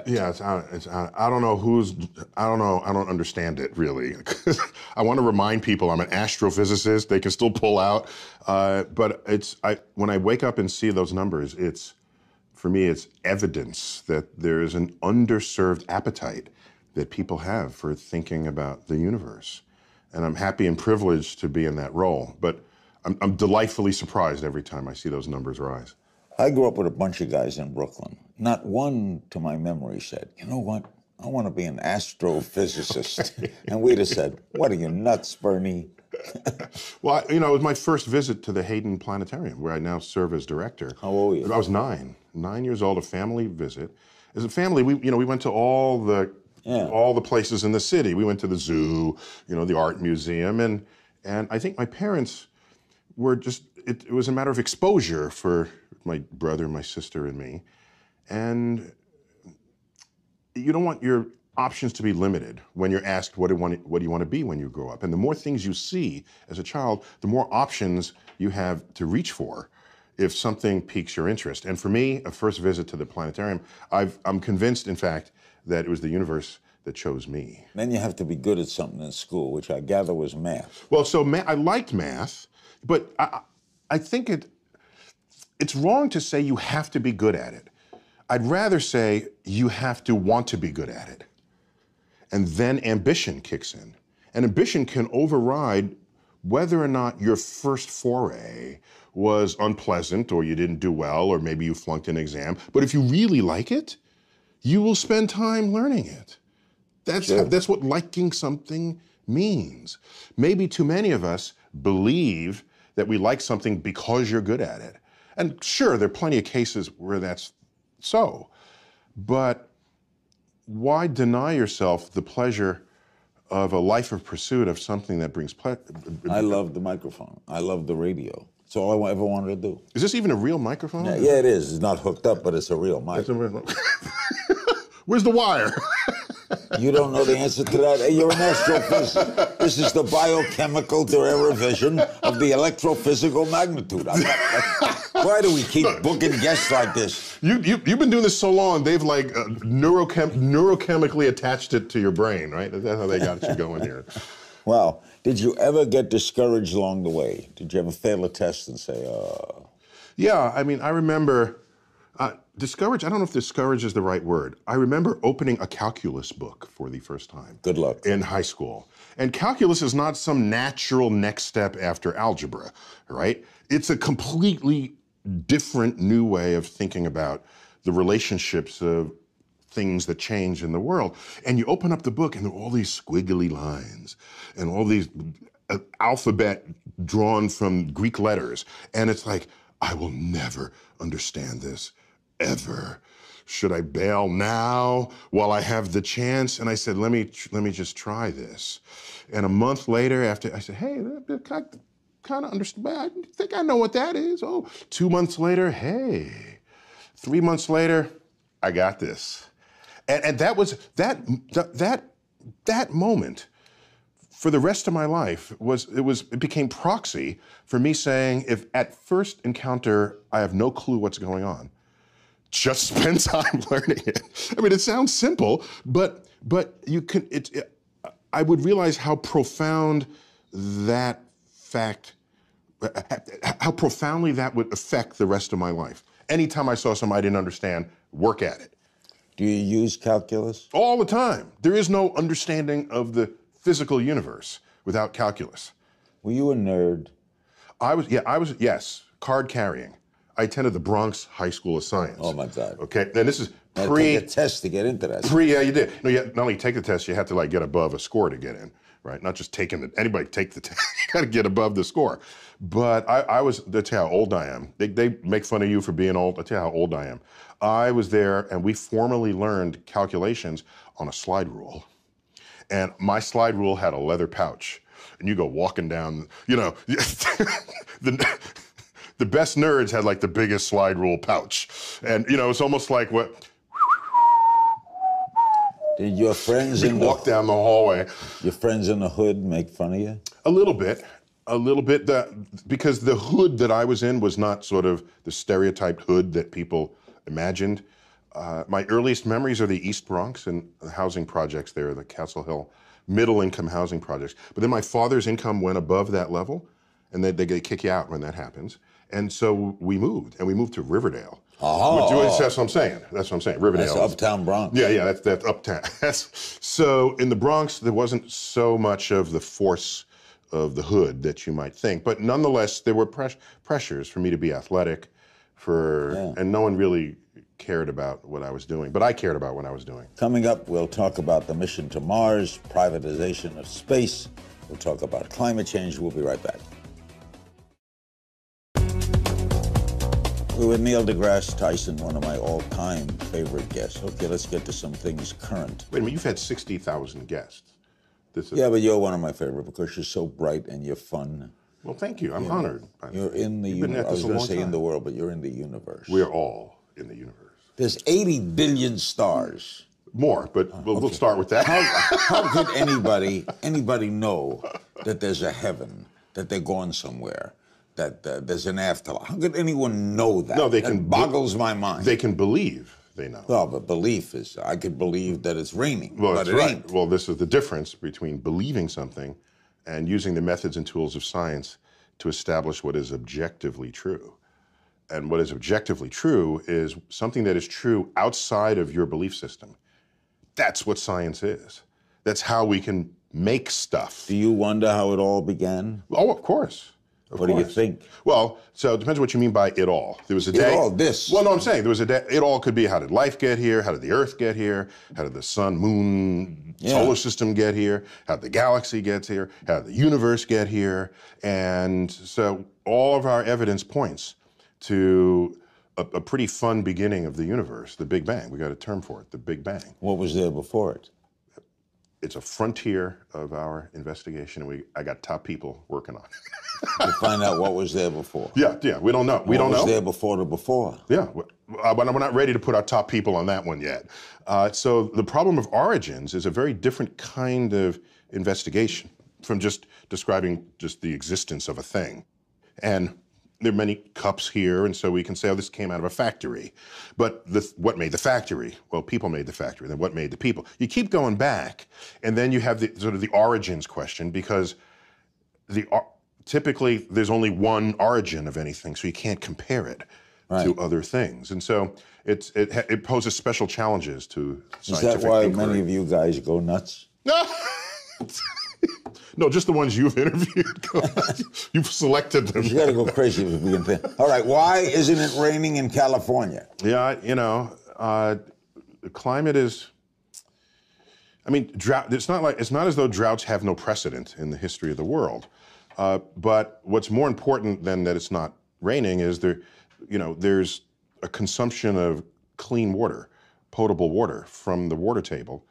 Yeah, I don't know I don't understand it really. I want to remind people I'm an astrophysicist. They can still pull out, but when I wake up and see those numbers, for me, it's evidence that there is an underserved appetite that people have for thinking about the universe. And I'm happy and privileged to be in that role, but I'm delightfully surprised every time I see those numbers rise. I grew up with a bunch of guys in Brooklyn. Not one, to my memory, said, you know what, I want to be an astrophysicist. And we'd have said, what are you, nuts, Bernie? Well, it was my first visit to the Hayden Planetarium, where I now serve as director. How old were you? I was 9 years old, a family visit. As a family, we went to all the places in the city. We went to the zoo, the art museum, and I think my parents were just, it was a matter of exposure for my brother, my sister, and me. And you don't want your options to be limited when you're asked what do you want to be when you grow up. And the more things you see as a child, the more options you have to reach for if something piques your interest. And for me, a first visit to the planetarium, I'm convinced, in fact, that it was the universe that chose me. Then you have to be good at something in school, which I gather was math. Well, so I liked math, but I think it's wrong to say you have to be good at it. I'd rather say you have to want to be good at it. And then ambition kicks in. And ambition can override whether or not your first foray was unpleasant, or you didn't do well, or maybe you flunked an exam. But if you really like it, you will spend time learning it. That's what liking something means. Maybe too many of us believe that we like something because you're good at it. And sure, there are plenty of cases where that's so, but why deny yourself the pleasure of a life of pursuit of something that brings pleasure? I love the microphone. I love the radio. It's all I ever wanted to do. Is this even a real microphone? Yeah, it is. It's not hooked up, but it's a real mic. Where's the wire? You don't know the answer to that? Hey, you're an astrophysicist. This is the biochemical derivation of the electrophysical magnitude. Why do we keep booking guests like this? You've been doing this so long, they've like neurochemically attached it to your brain, right? That's how they got you going here. Wow. Did you ever get discouraged along the way? Did you ever fail a test and say, Yeah, I mean, I remember, discouraged, I don't know if discouraged is the right word. I remember opening a calculus book for the first time. Good luck. In high school. And calculus is not some natural next step after algebra, right? It's a completely different new way of thinking about the relationships of things that change in the world. And you open up the book and there are all these squiggly lines and all these alphabet drawn from Greek letters. And it's like, I will never understand this, ever. Should I bail now while I have the chance? And I said, let me just try this. And a month later, after I said, hey, I kind of understand, I think I know what that is. Oh, 2 months later, hey. 3 months later, I got this. And that was, that moment for the rest of my life it became proxy for me saying, if at first encounter, I have no clue what's going on, just spend time learning it. I mean, it sounds simple, but you can, I would realize how profound that fact, how profoundly that would affect the rest of my life. Anytime I saw something I didn't understand, work at it. do you use calculus? All the time. There is no understanding of the physical universe without calculus. Were you a nerd? Yes, card carrying. I attended the Bronx High School of Science. Oh my God. Okay, and this is You had to take a test to get into that. Yeah, you did. No, you not only take the test, you had to like get above a score to get in, right? Not just anybody take the test, you gotta get above the score. But that's how old I am. They make fun of you for being old. I'll tell you how old I am. I was there and we formally learned calculations on a slide rule. And my slide rule had a leather pouch. And you go walking down, the best nerds had like the biggest slide rule pouch. And it's almost like what? Did your friends walk down the hallway. Your friends in the hood make fun of you? A little bit. Because the hood that I was in was not sort of the stereotyped hood that people imagined. My earliest memories are the East Bronx and the housing projects there, the Castle Hill middle-income housing projects. But then my father's income went above that level, and they kick you out when that happens. And so we moved to Riverdale. Oh. That's what I'm saying. Riverdale. That's uptown Bronx. Yeah, that's uptown. So in the Bronx, there wasn't so much of the force of the hood that you might think, but nonetheless, there were pressures for me to be athletic, and no one really cared about what I was doing, but I cared about what I was doing. Coming up, we'll talk about the mission to Mars, privatization of space. We'll talk about climate change. We'll be right back. We're with Neil deGrasse Tyson, one of my all-time favorite guests. Okay, let's get to some things current. Wait a minute, you've had 60,000 guests. Yeah, but you're one of my favorite because you're so bright and you're fun. Well, thank you. I'm honored. You're in the universe. I was going to say in the world, but you're in the universe. We're all in the universe. There's 80 billion stars. More, but we'll start with that. How could anybody know that there's a heaven, that they're going somewhere, that there's an afterlife? How could anyone know that? No, That boggles my mind. They can believe they know. Well, but belief is, I could believe that it's raining, well, but that's it right. ain't. Well, this is the difference between believing something and using the methods and tools of science to establish what is objectively true. And what is objectively true is something that is true outside of your belief system. That's what science is. That's how we can make stuff. Do you wonder how it all began? Oh, of course. What do you think? Well, so it depends what you mean by it all. There was a day. It all, this. Well, no, I'm saying there was a day. It all could be, how did life get here? How did the Earth get here? How did the sun, moon, solar system get here? How did the galaxy get here? How did the universe get here? And so all of our evidence points to a pretty fun beginning of the universe, the Big Bang. We got a term for it, the Big Bang. What was there before it? It's a frontier of our investigation, and I got top people working on it. To find out what was there before. Yeah, we don't know. We don't know. What was there before the before? Yeah, but we're not ready to put our top people on that one yet. So the problem of origins is a very different kind of investigation from just describing just the existence of a thing. And there are many cups here, and so we can say, oh, this came out of a factory. But what made the factory? Well, people made the factory. Then what made the people? You keep going back, and then you have the sort of the origins question, because typically there's only one origin of anything, so you can't compare it to other things. And so it poses special challenges to scientific Is that why inquiry. many of you guys go nuts? No, just the ones you've interviewed. You've selected them. You got to go crazy if we can think. All right, why isn't it raining in California? Yeah, the climate is. I mean, drought. It's not as though droughts have no precedent in the history of the world. But what's more important than that it's not raining is there's a consumption of clean water, potable water from the water table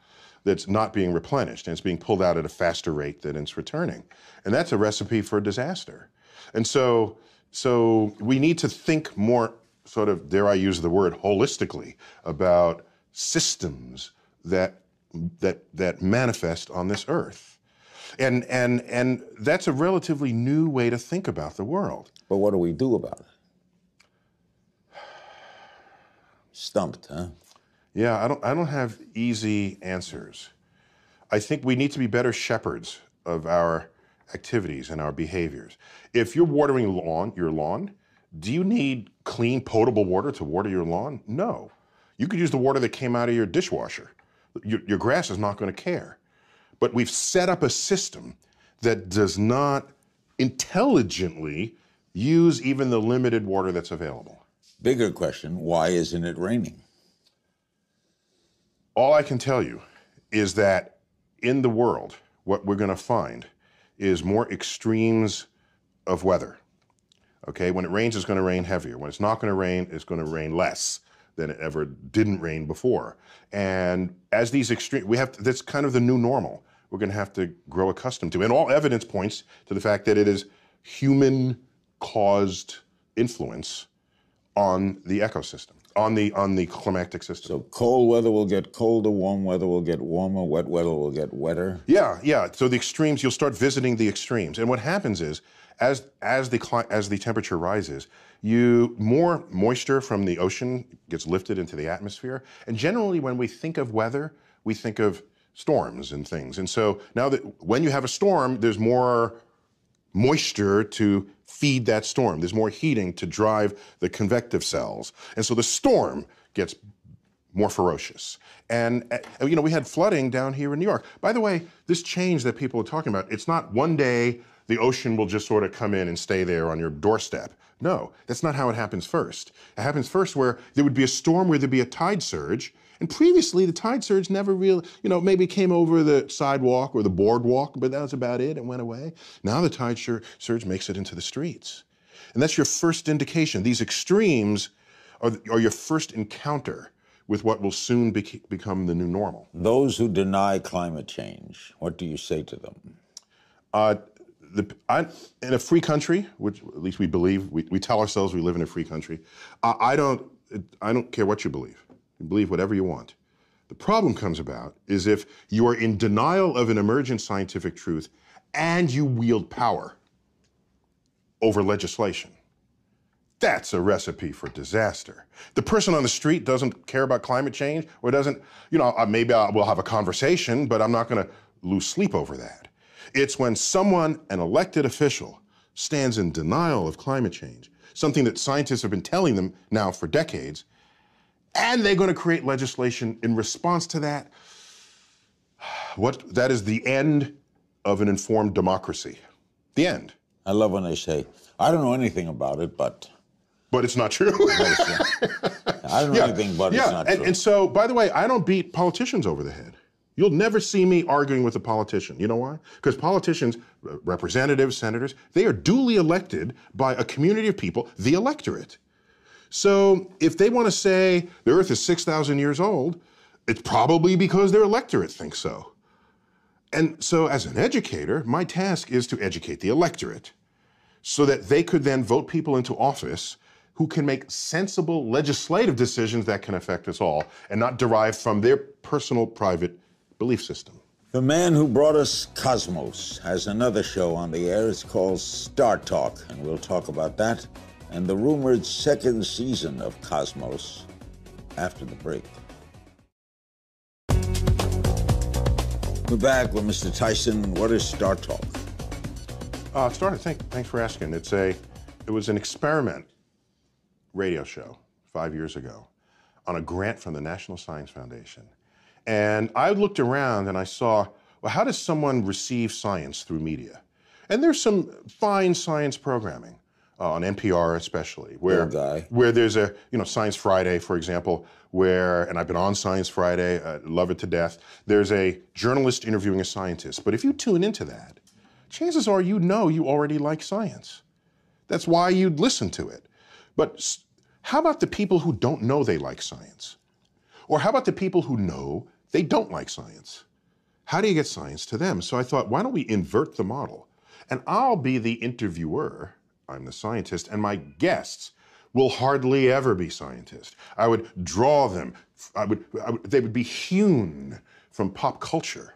that's not being replenished, and it's being pulled out at a faster rate than it's returning. And that's a recipe for disaster. And so we need to think more, sort of, dare I use the word, holistically about systems that manifest on this earth. And that's a relatively new way to think about the world. But what do we do about it? Stumped, huh? Yeah, I don't have easy answers. I think we need to be better shepherds of our activities and our behaviors. If you're watering your lawn, do you need clean, potable water to water your lawn? No. You could use the water that came out of your dishwasher. Your grass is not going to care. But we've set up a system that does not intelligently use even the limited water that's available. Bigger question, why isn't it raining? All I can tell you is that in the world, what we're going to find is more extremes of weather. Okay, when it rains, it's going to rain heavier. When it's not going to rain, it's going to rain less than it ever didn't rain before. And as these extremes, that's kind of the new normal. We're going to have to grow accustomed to. And all evidence points to the fact that it is human-caused influence on the ecosystem. on the climactic system. So cold weather will get colder, warm weather will get warmer, wet weather will get wetter. Yeah, yeah. So the extremes, you'll start visiting the extremes, and what happens is, as the temperature rises, more moisture from the ocean gets lifted into the atmosphere, and generally when we think of weather, we think of storms and things. And so now that when you have a storm, there's more moisture to feed that storm. There's more heating to drive the convective cells. And so the storm gets more ferocious. And we had flooding down here in New York. By the way, this change that people are talking about, it's not one day the ocean will just sort of come in and stay there on your doorstep. No, that's not how it happens first. It happens first where there would be a storm where there'd be a tide surge. And previously, the tide surge never really, maybe came over the sidewalk or the boardwalk, but that was about it. It went away. Now the tide surge makes it into the streets. And that's your first indication. These extremes are your first encounter with what will soon become the new normal. Those who deny climate change, what do you say to them? In a free country, which at least we believe, we tell ourselves we live in a free country, I don't care what you believe. You believe whatever you want. The problem comes about is if you are in denial of an emergent scientific truth and you wield power over legislation. That's a recipe for disaster. The person on the street doesn't care about climate change or doesn't, maybe we'll have a conversation, but I'm not going to lose sleep over that. It's when someone, an elected official, stands in denial of climate change, something that scientists have been telling them now for decades, and they're going to create legislation in response to that. That is the end of an informed democracy. The end. I love when they say, I don't know anything about it, but it's not true. I don't know anything, but it's not true. And so, by the way, I don't beat politicians over the head. You'll never see me arguing with a politician. You know why? Because politicians, representatives, senators, they are duly elected by a community of people, the electorate. So if they want to say the Earth is 6,000 years old, it's probably because their electorate thinks so. And so as an educator, my task is to educate the electorate so that they could then vote people into office who can make sensible legislative decisions that can affect us all and not derive from their personal, private belief system. The man who brought us Cosmos has another show on the air. It's called Star Talk, and we'll talk about that and the rumored second season of Cosmos after the break. We're back with Mr. Tyson. What is Star Talk? Thanks for asking. It was an experiment radio show 5 years ago on a grant from the National Science Foundation. And I looked around and I saw, well, how does someone receive science through media? And there's some fine science programming. On NPR especially, where there's a, Science Friday, for example, and I've been on Science Friday, love it to death. There's a journalist interviewing a scientist. But if you tune into that, chances are you already like science. That's why you'd listen to it. But how about the people who don't know they like science? Or how about the people who know they don't like science? How do you get science to them? So I thought, why don't we invert the model? And I'll be the interviewer. I'm the scientist, and my guests will hardly ever be scientists. I would draw them. They would be hewn from pop culture.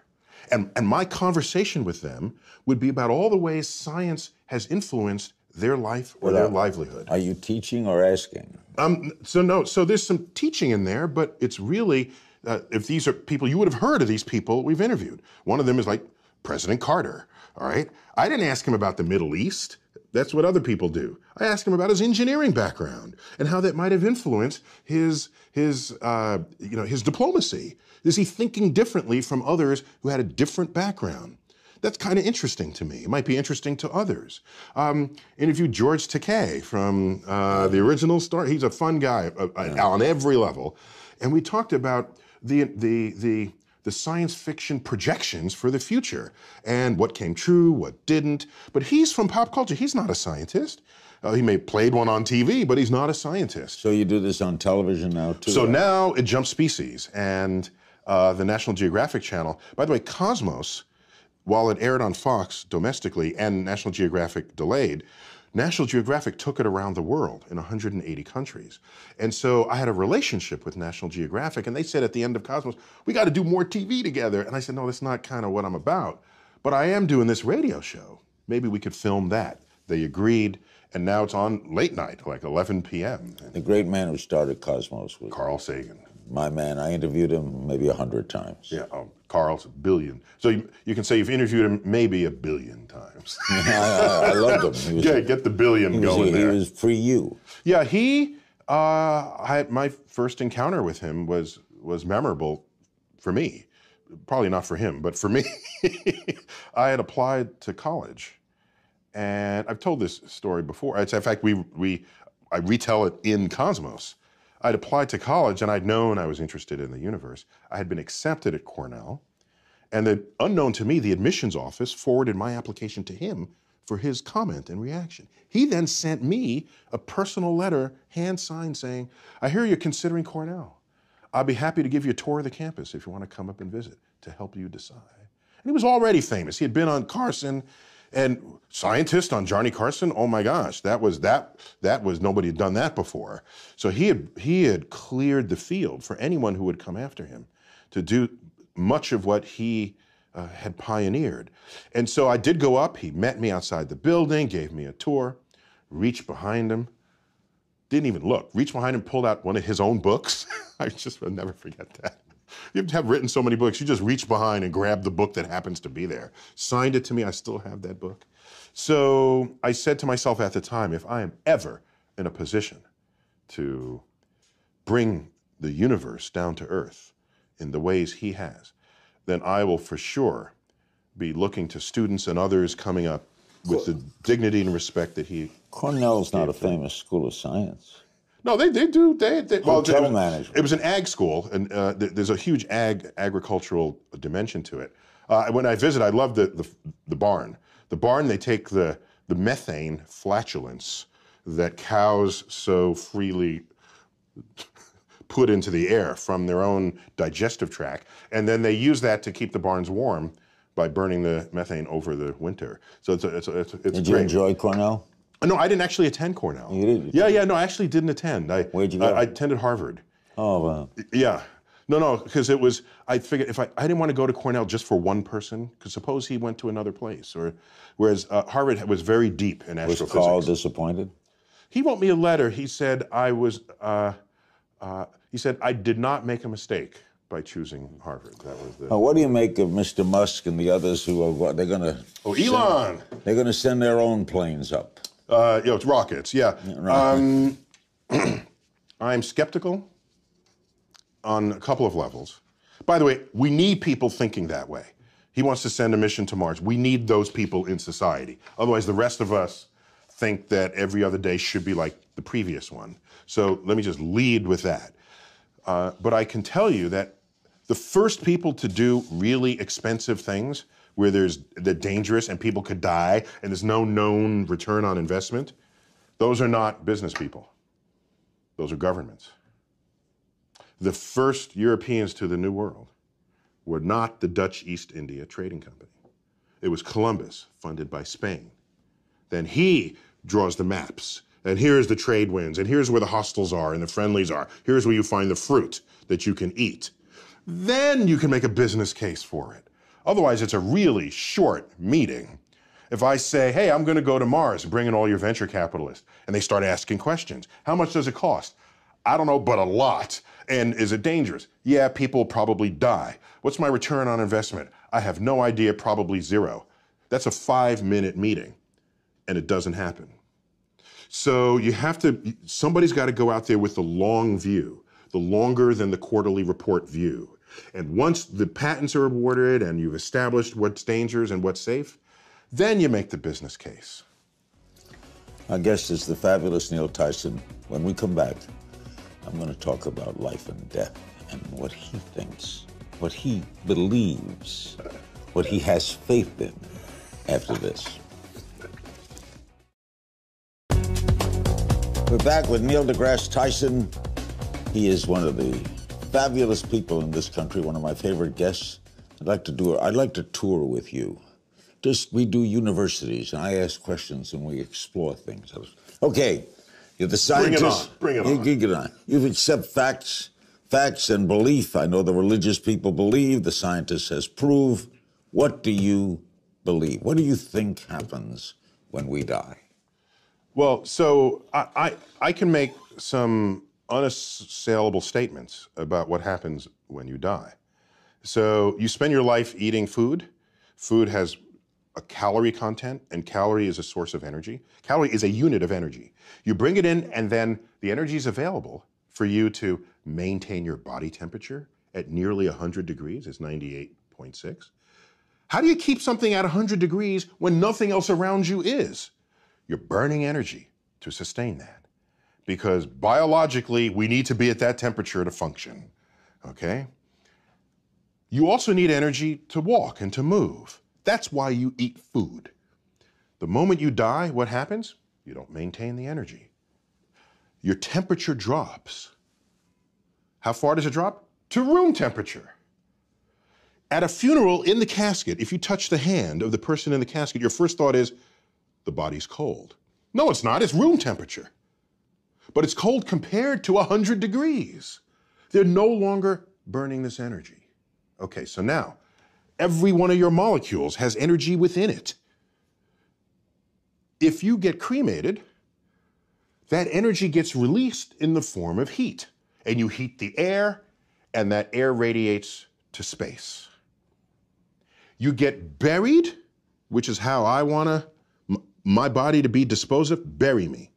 And my conversation with them would be about all the ways science has influenced their life or their livelihood. Are you teaching or asking? So there's some teaching in there, but it's really, if these are people, you would have heard of these people we've interviewed. One of them is like President Carter, all right? I didn't ask him about the Middle East. That's what other people do. I asked him about his engineering background and how that might have influenced his diplomacy. Is he thinking differently from others who had a different background? That's kind of interesting to me. It might be interesting to others. Interviewed George Takei from the original Star. He's a fun guy on every level. And we talked about the science fiction projections for the future and what came true, what didn't. But he's from pop culture. He's not a scientist. He may have played one on TV, but he's not a scientist. So you do this on television now, too? So now it jumps species. And the National Geographic Channel, by the way, Cosmos, while it aired on Fox domestically and National Geographic delayed, National Geographic took it around the world in 180 countries. And so I had a relationship with National Geographic, and they said at the end of Cosmos, we got to do more TV together. And I said, no, that's not kind of what I'm about. But I am doing this radio show. Maybe we could film that. They agreed, and now it's on late night, like 11 p.m. The great man who started Cosmos was Carl Sagan. my man. I interviewed him maybe 100 times. Yeah, Carl's a billion. So you can say you've interviewed him maybe 1 billion times. I loved him. Yeah, get the billion going there. He was pre-you. Yeah, my first encounter with him was memorable for me. Probably not for him, but for me. I had applied to college, and I've told this story before. In fact, I retell it in Cosmos. I'd applied to college, and I'd known I was interested in the universe. I had been accepted at Cornell, and unknown to me, the admissions office forwarded my application to him for his comment and reaction. He then sent me a personal letter, hand-signed, saying, I hear you're considering Cornell. I'll be happy to give you a tour of the campus if you want to come up and visit to help you decide. And he was already famous. He had been on Carson, and scientist on Johnny Carson. Oh my gosh, that was nobody had done that before. So he had cleared the field for anyone who would come after him to do much of what he had pioneered. And so I did go up. He met me outside the building, gave me a tour, reached behind him. Didn't even look. Reached behind him, pulled out one of his own books. I'll never forget that. You have written so many books, you just reach behind and grab the book that happens to be there. Signed it to me, I still have that book. So I said to myself at the time, if I am ever in a position to bring the universe down to earth in the ways he has, then I will for sure be looking to students and others coming up with the dignity and respect that he... Cornell's not a famous school of science. No, they do. Hotel management. It was an ag school, and there's a huge agricultural dimension to it. When I visit, I love the barn. The barn, they take the methane flatulence that cows so freely put into the air from their own digestive tract, and then they use that to keep the barns warm by burning the methane over the winter. So it's Did you enjoy Cornell? No, I didn't actually attend Cornell. You did? Yeah, no, I actually didn't attend. Where'd you go? I attended Harvard. Oh, wow. Yeah. No, because I figured if I didn't want to go to Cornell just for one person, because suppose he went to another place, whereas Harvard was very deep in astrophysics. Was Carl disappointed? He wrote me a letter. He said I did not make a mistake by choosing Harvard. That was the... What do you make of Mr. Musk and the others who are, they're going to... Oh, Elon! They're going to send their own planes up. It's rockets, yeah. Right. I'm skeptical on a couple of levels. By the way, we need people thinking that way. He wants to send a mission to Mars. We need those people in society. Otherwise, the rest of us think that every other day should be like the previous one. So let me just lead with that. But I can tell you that the first people to do really expensive things where they're dangerous and people could die and there's no known return on investment, those are not business people. Those are governments. The first Europeans to the New World were not the Dutch East India Trading Company. It was Columbus, funded by Spain. Then he draws the maps, and here's the trade winds, and here's where the hostiles are and the friendlies are. Here's where you find the fruit that you can eat. Then you can make a business case for it. Otherwise, it's a really short meeting. If I say, hey, I'm going to go to Mars, bring in all your venture capitalists, and they start asking questions. How much does it cost? I don't know, but a lot. And is it dangerous? Yeah, people probably die. What's my return on investment? I have no idea, probably zero. That's a 5-minute meeting, and it doesn't happen. So somebody's got to go out there with the long view, the longer than the quarterly report view. And once the patents are awarded and you've established what's dangerous and what's safe, then you make the business case. Our guest is the fabulous Neil Tyson. When we come back, I'm going to talk about life and death and what he thinks, what he believes, what he has faith in after this. We're back with Neil deGrasse Tyson. He is one of the fabulous people in this country, one of my favorite guests. I'd like to tour with you we do universities, and I ask questions and we explore things. Okay, you're the scientist. Bring it on. Bring it on. You accept facts and belief. I know the religious people believe, the scientist says prove. What do you believe? What do you think happens when we die? Well, so I can make some unassailable statements about what happens when you die. So you spend your life eating food. Food has a calorie content, and calorie is a source of energy. Calorie is a unit of energy. You bring it in, and then the energy is available for you to maintain your body temperature at nearly 100 degrees. It's 98.6. How do you keep something at 100 degrees when nothing else around you is? You're burning energy to sustain that, because biologically, we need to be at that temperature to function, okay? You also need energy to walk and to move. That's why you eat food. The moment you die, what happens? You don't maintain the energy. Your temperature drops. How far does it drop? To room temperature. At a funeral, in the casket, if you touch the hand of the person in the casket, your first thought is, the body's cold. No, it's not. It's room temperature. But it's cold compared to 100 degrees. They're no longer burning this energy. Okay, so now, every one of your molecules has energy within it. If you get cremated, that energy gets released in the form of heat. And you heat the air, and that air radiates to space. You get buried, which is how I want my body to be disposed of. Bury me.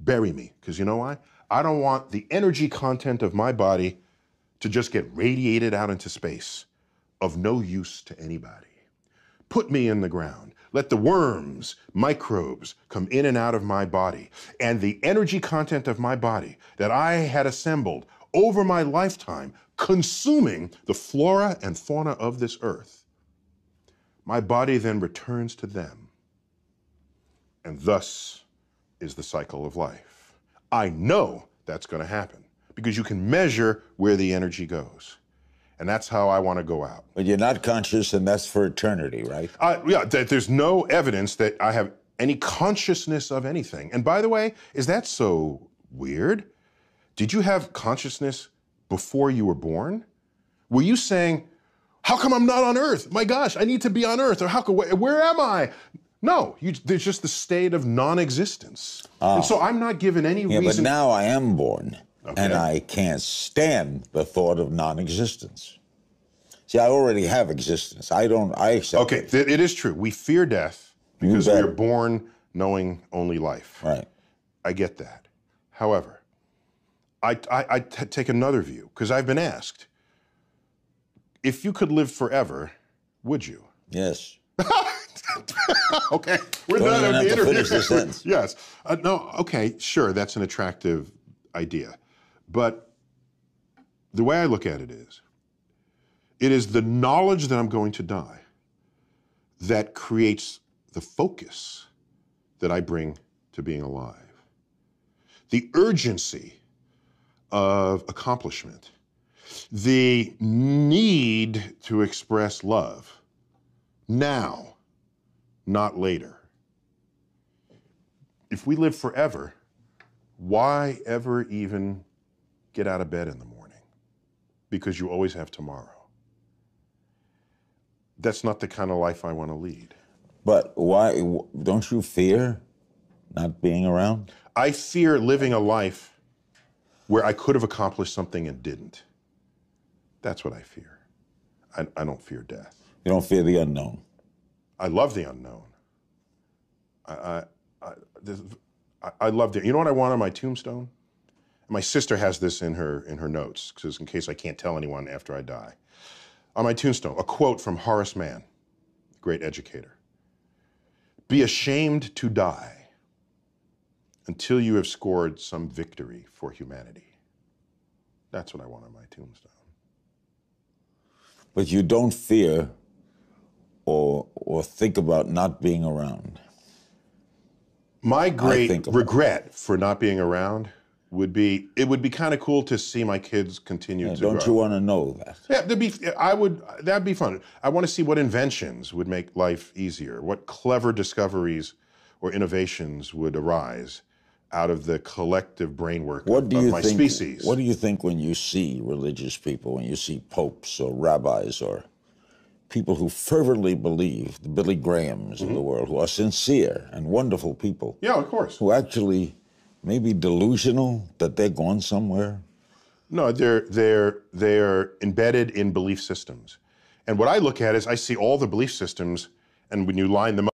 Bury me. Because you know why? I don't want the energy content of my body to just get radiated out into space, of no use to anybody. Put me in the ground. Let the worms, microbes come in and out of my body. And the energy content of my body that I had assembled over my lifetime, consuming the flora and fauna of this earth, my body then returns to them. And thus is the cycle of life. I know that's going to happen because you can measure where the energy goes. And that's how I want to go out. But you're not conscious, and that's for eternity, right? Yeah, there's no evidence that I have any consciousness of anything. And by the way, is that so weird? Did you have consciousness before you were born? Were you saying, how come I'm not on Earth? My gosh, I need to be on Earth. Or where am I? No, there's just the state of non-existence. Oh. And so I'm not given any reason. But now I am born. Okay. And I can't stand the thought of non-existence. See, I already have existence. I accept it. Okay, it is true. We fear death because we are born knowing only life. Right. I get that. However, I take another view, because I've been asked, if you could live forever, would you? Yes. Okay, we're done with the interview. Finish the sentence. Yes. No, okay, sure, that's an attractive idea. But the way I look at it is the knowledge that I'm going to die that creates the focus that I bring to being alive. The urgency of accomplishment, the need to express love now, not later. If we live forever, why ever even get out of bed in the morning? Because you always have tomorrow. That's not the kind of life I want to lead. But why, don't you fear not being around? I fear living a life where I could have accomplished something and didn't. That's what I fear. I don't fear death. You don't fear the unknown? I love the unknown. I love the, you know what I want on my tombstone? My sister has this in her notes, because in case I can't tell anyone after I die. On my tombstone, a quote from Horace Mann, great educator. Be ashamed to die until you have scored some victory for humanity. That's what I want on my tombstone. But you don't fear or think about not being around? My great regret for not being around would be, it would be kind of cool to see my kids continue to Don't grow. you want to know that? Yeah, that'd be fun. I want to see what inventions would make life easier, what clever discoveries or innovations would arise out of the collective brain work of my species. What do you think when you see religious people, when you see popes or rabbis or people who fervently believe, the Billy Grahams of the world, who are sincere and wonderful people? Yeah, of course. Who actually may be delusional that they're going somewhere? No, they're embedded in belief systems. And what I look at is I see all the belief systems, and when you line them up,